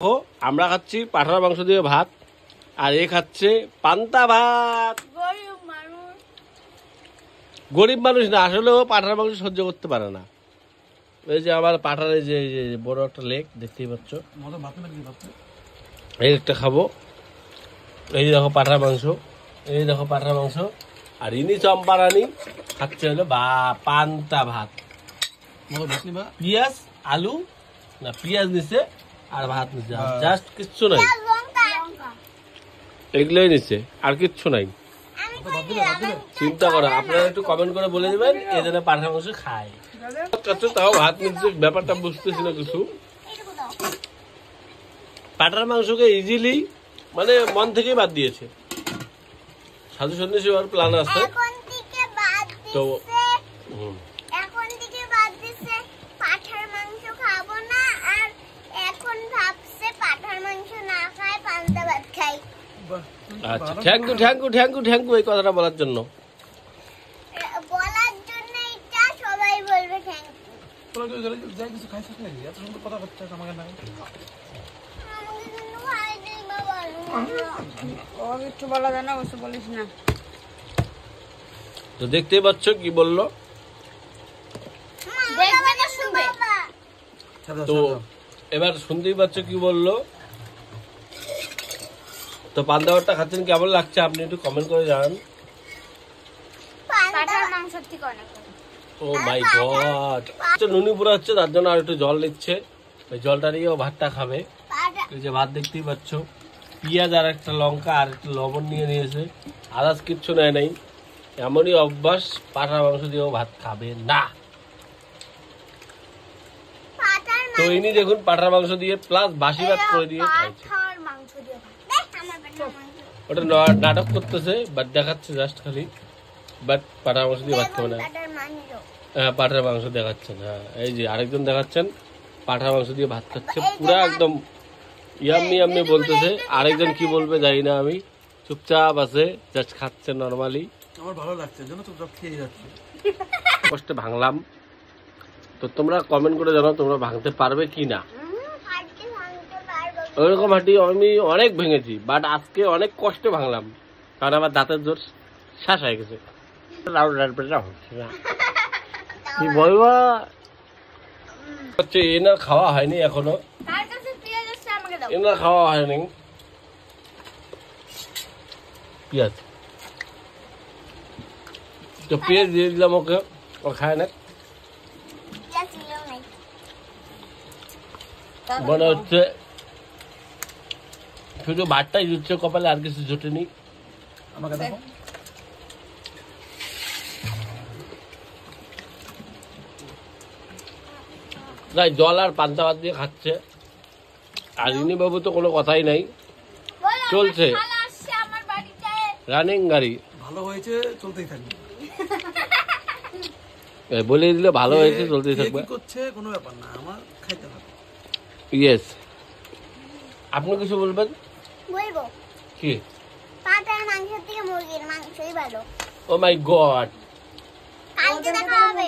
ও আমরা খাচ্ছি পাঠার মাংস দিয়ে ভাত আর এ খাচ্ছে পান্তা ভাত। গরিব মানুষ না, আসলে ও পাঠার মাংস সহ্য করতে পারে না। এই যে আমার পাঠার এই যে বড় একটা লেগ দেখতেই পাচ্ছ, এই একটা খাবো। এই দেখো পাঠার মাংস, এই দেখো পাঠার মাংস। আর ইনি চম্পারানি খাচ্ছে হলো পান্তা ভাত, পিঁয়াজ আলু না পিঁয়াজ নিচ্ছে আর ভাত নিচ্ছে, জাস্ট কিচ্ছু নাই, এগুলোই নিচ্ছে আর কিচ্ছু নাই। চিন্তা করো, আপনারা একটু কমেন্ট করে বলে দেবেন এই জন্য পাঠার মাংস খায়। তাও ভাত নিচ্ছে, ব্যাপারটা বুঝতেছি না কিছু। পাঠার মাংসকে ইজিলি মানে মন থেকেই বাদ দিয়েছে। সাধু সন্ন্যাসী হওয়ার প্ল্যান আছে তো আচ্ছা, থ্যাংক ইউ এই কথাটা বলার জন্য। তো দেখতেই পাচ্ছ কি বললো। তো এবার শুনতেই পাচ্ছ কি বললো। তো পান্তা ভাতটা খাচ্ছেন, কেমন লাগছে আপনি একটু কমেন্ট করে জানান। ও মাই গড, নুনি পুরা হচ্ছে, তার জন্য আর একটু জল নিচ্ছে। ওই জলটা নিয়ে ও ভাতটা খাবে। এই যে ভাত দেখতেই পাচ্ছ, পেঁয়াজ আর একটা লঙ্কা আর একটু লবণ নিয়ে নিয়েছে, আদার্স কিচ্ছু নেয় নাই। এমনই অভ্যাস, পাঠার মাংস দিয়েও ভাত খাবে না। তো ইনি দেখুন পাঠার মাংস দিয়ে প্লাস বাসি ভাত করে দিয়ে খাইছে। ওটা নাটক করতেছে, বাট দেখাচ্ছে জাস্ট খালি, বাট পাঠার মাংস দিয়ে ভাত খাবে না। হ্যাঁ, পাঠার মাংস দেখাচ্ছেন। হ্যাঁ, এই যে আরেকজন দেখাচ্ছেন পাঠার মাংস দিয়ে ভাত খাচ্ছে, পুরা একদম ইয়াম্মি ইয়াম্মি বলতেছে। আরেকজন কি বলবে জানি না, আমি চুপচাপ আছে, জাস্ট খাচ্ছে নরমালি। আমার ভালো লাগছে, জন্য চুপচাপ খেয়ে যাচ্ছে। কষ্টে ভাঙলাম, তো তোমরা কমেন্ট করে জানাও তোমরা ভাঙতে পারবে কি না। ওইরকম হাঁটি আমি অনেক ভেঙেছি, বাট আজকে অনেক কষ্টে ভাঙলাম, কারণ আমার দাঁতের জোর শ্বাস হয়ে গেছে। কি বলবা, হচ্ছে এনার খাওয়া হয়নি এখনো, এনার খাওয়া হয়নি পেঁয়াজ। তো পেঁয়াজ দিয়ে দিলাম ওকে, ও খায় না। মনে হচ্ছে শুধু ভাতটাই জুটছে কপালে, আর কিছু জুটেনি। আমাকে দেখো, তাই জল আর পান্তা ভাত দিয়ে খাচ্ছে। আর ইনি বাবু তো কোনো কথাই নাই, চলছে রানিং গাড়ি। ভালো হয়েছে, চলতেই থাকবে। বলে দিলে ভালো হয়েছে, চলতেই থাকবে। কি করছে কোনো ব্যাপার না, আমার খাইতে হবে। ইয়েস, আপনি কিছু বলবেন? বলবো কি? পাঠার মাংসের থেকে মুরগির মাংসই ভালো। ও মাই গড, কালকে দেখা হবে।